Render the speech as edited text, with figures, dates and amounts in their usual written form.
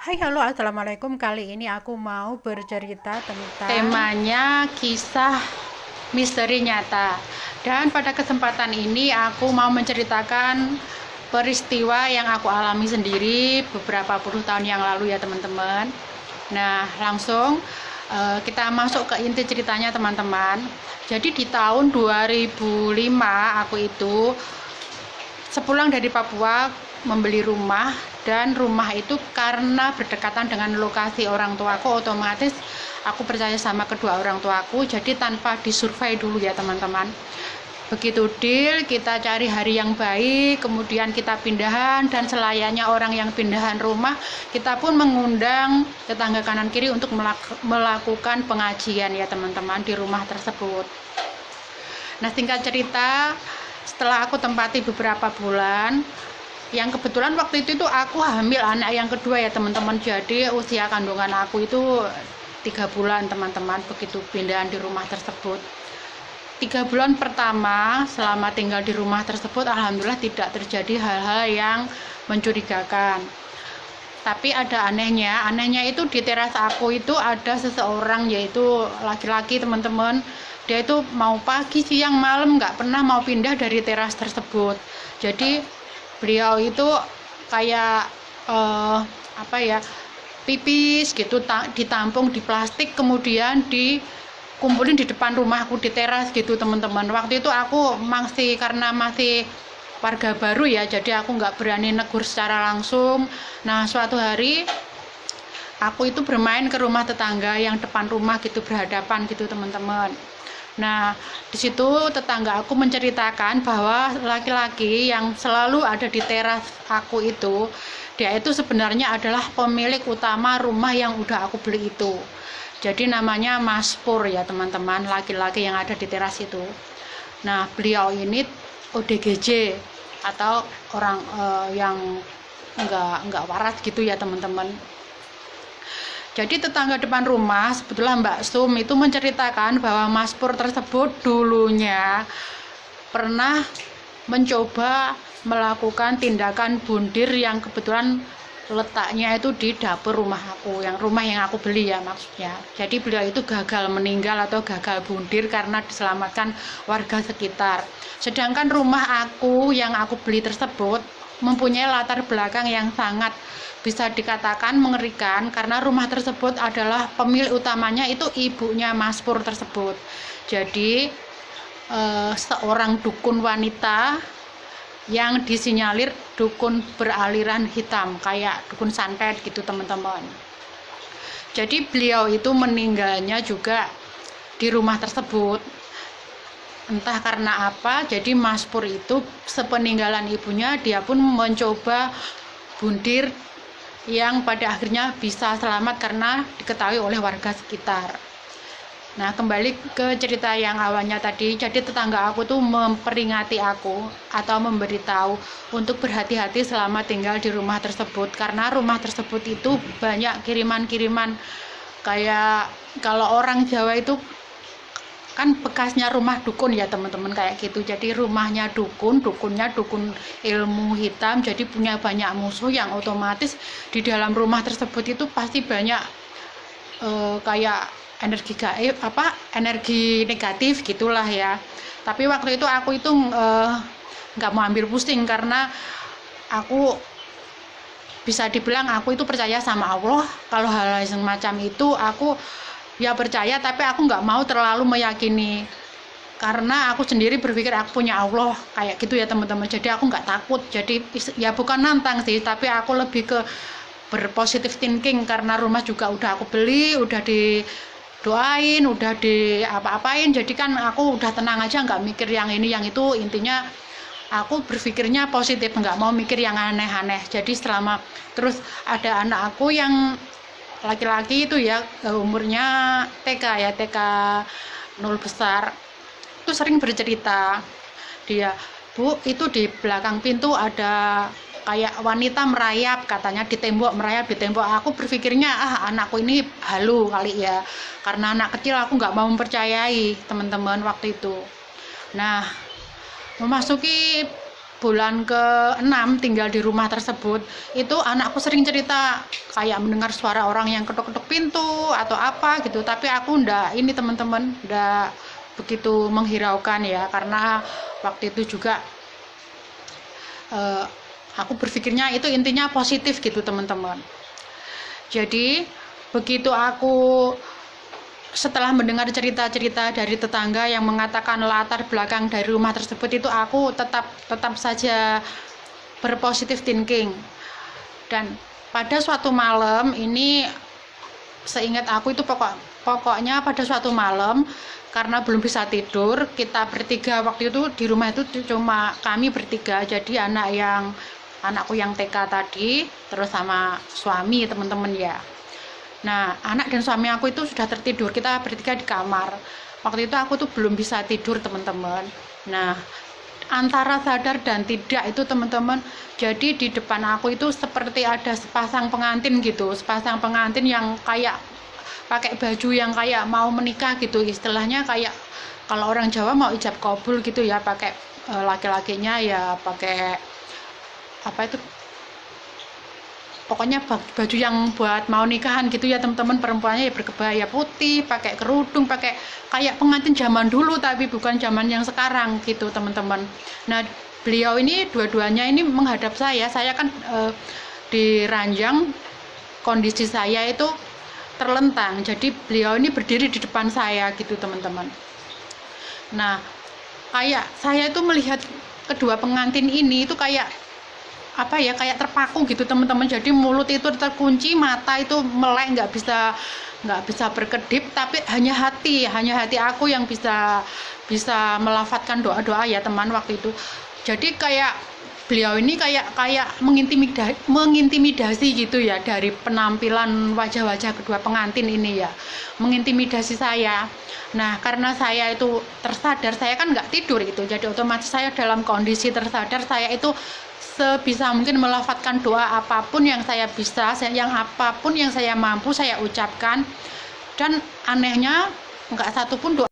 Hai, halo, assalamualaikum. Kali ini aku mau bercerita tentang Temanya kisah misteri nyata. Dan pada kesempatan ini aku mau menceritakan peristiwa yang aku alami sendiri beberapa puluh tahun yang lalu ya teman-teman. Nah, langsung kita masuk ke inti ceritanya teman-teman. Jadi di tahun 2005 aku itu sepulang dari Papua membeli rumah, dan rumah itu karena berdekatan dengan lokasi orang tuaku, otomatis aku percaya sama kedua orang tuaku, jadi tanpa disurvei dulu ya teman-teman. Begitu deal, kita cari hari yang baik, kemudian kita pindahan, dan selayaknya orang yang pindahan rumah, kita pun mengundang tetangga kanan kiri untuk melakukan pengajian ya teman-teman di rumah tersebut. Nah, singkat cerita, setelah aku tempati beberapa bulan, yang kebetulan waktu itu aku hamil anak yang kedua ya teman-teman. Jadi usia kandungan aku itu 3 bulan teman-teman, begitu pindahan di rumah tersebut. 3 bulan pertama selama tinggal di rumah tersebut, alhamdulillah tidak terjadi hal-hal yang mencurigakan. Tapi ada anehnya itu di teras aku itu ada seseorang, yaitu laki-laki teman-teman. Dia itu mau pagi, siang, malam nggak pernah mau pindah dari teras tersebut. Jadi beliau itu kayak apa ya, pipis gitu ditampung di plastik, kemudian dikumpulin di depan rumahku di teras gitu teman-teman. Waktu itu aku karena masih warga baru ya, jadi aku nggak berani negur secara langsung. Nah, suatu hari aku itu bermain ke rumah tetangga yang depan rumah gitu, berhadapan gitu teman-teman. Nah, di situ tetangga aku menceritakan bahwa laki-laki yang selalu ada di teras aku itu, dia itu sebenarnya adalah pemilik utama rumah yang udah aku beli itu. Jadi namanya Mas Pur ya teman-teman, laki-laki yang ada di teras itu. Nah, beliau ini ODGJ atau orang yang enggak waras gitu ya teman-teman. Jadi tetangga depan rumah, sebetulnya Mbak Sum itu menceritakan bahwa Mas Pur tersebut dulunya pernah mencoba melakukan tindakan bundir yang kebetulan letaknya itu di dapur rumah yang aku beli ya maksudnya. Jadi beliau itu gagal meninggal atau gagal bundir karena diselamatkan warga sekitar. Sedangkan rumah aku yang aku beli tersebut mempunyai latar belakang yang sangat bisa dikatakan mengerikan, karena rumah tersebut adalah pemilik utamanya itu ibunya Mas Pur tersebut. Jadi seorang dukun wanita yang disinyalir dukun beraliran hitam, kayak dukun santet gitu teman-teman. Jadi beliau itu meninggalnya juga di rumah tersebut, entah karena apa. Jadi Mas Pur itu sepeninggalan ibunya dia pun mencoba bundir yang pada akhirnya bisa selamat karena diketahui oleh warga sekitar. Nah, kembali ke cerita yang awalnya tadi. Jadi tetangga aku tuh memperingati aku atau memberitahu untuk berhati-hati selama tinggal di rumah tersebut, karena rumah tersebut itu banyak kiriman-kiriman, kayak kalau orang Jawa itu kan bekasnya rumah dukun ya teman-teman, kayak gitu. Jadi rumahnya dukunnya dukun ilmu hitam, jadi punya banyak musuh, yang otomatis di dalam rumah tersebut itu pasti banyak kayak energi gaib, energi negatif gitulah ya. Tapi waktu itu aku itu nggak mau ambil pusing, karena aku bisa dibilang aku itu percaya sama Allah. Kalau hal semacam itu aku ya percaya, tapi aku nggak mau terlalu meyakini, karena aku sendiri berpikir aku punya Allah kayak gitu ya teman-teman. Jadi aku nggak takut, jadi ya bukan nantang sih, tapi aku lebih ke berpositif thinking, karena rumah juga udah aku beli, udah didoain, udah di apa-apain, jadi kan aku udah tenang aja, nggak mikir yang ini yang itu. Intinya aku berpikirnya positif, nggak mau mikir yang aneh-aneh. Jadi terus ada anak aku yang laki-laki itu ya, umurnya TK 0 besar, itu sering bercerita dia, Bu, itu di belakang pintu ada kayak wanita merayap, katanya merayap di tembok. Aku berpikirnya anakku ini halu kali ya, karena anak kecil aku nggak mau mempercayai teman-teman waktu itu. Nah, memasuki bulan ke-6 tinggal di rumah tersebut, itu anakku sering cerita kayak mendengar suara orang yang ketuk-ketuk pintu atau apa gitu, tapi aku ndak ini teman-teman, ndak begitu menghiraukan ya, karena waktu itu juga aku berpikirnya itu intinya positif gitu teman-teman. Jadi begitu aku setelah mendengar cerita-cerita dari tetangga yang mengatakan latar belakang dari rumah tersebut, itu aku tetap saja berpositif thinking. Dan pada suatu malam ini, seingat aku itu pokoknya pada suatu malam, karena belum bisa tidur, kita bertiga waktu itu di rumah itu cuma kami bertiga, jadi anakku yang TK tadi, terus sama suami teman-teman ya. Nah, anak dan suami aku itu sudah tertidur, kita bertiga di kamar. Waktu itu aku tuh belum bisa tidur teman-teman. Nah, antara sadar dan tidak itu teman-teman, jadi di depan aku itu seperti ada sepasang pengantin gitu, sepasang pengantin yang kayak pakai baju yang kayak mau menikah gitu, istilahnya kayak kalau orang Jawa mau ijab kabul gitu ya, pakai laki-lakinya ya pakai apa itu, pokoknya baju yang buat mau nikahan gitu ya teman-teman, perempuannya ya berkebaya putih, pakai kerudung, pakai kayak pengantin zaman dulu tapi bukan zaman yang sekarang gitu teman-teman. Nah, beliau ini dua-duanya ini menghadap saya kan di ranjang, kondisi saya itu terlentang, jadi beliau ini berdiri di depan saya gitu teman-teman. Nah, kayak saya itu melihat kedua pengantin ini itu kayak apa ya, kayak terpaku gitu teman-teman, jadi mulut itu terkunci, mata itu melek, nggak bisa berkedip, tapi hanya hati aku yang bisa melafatkan doa-doa ya teman waktu itu. Jadi kayak beliau ini kayak mengintimidasi gitu ya, dari penampilan wajah-wajah kedua pengantin ini ya, mengintimidasi saya. Nah, karena saya itu tersadar, saya kan nggak tidur itu, jadi otomatis saya dalam kondisi tersadar, saya itu sebisa mungkin melafatkan doa apapun yang saya bisa, apapun yang saya mampu saya ucapkan, dan anehnya nggak satupun doa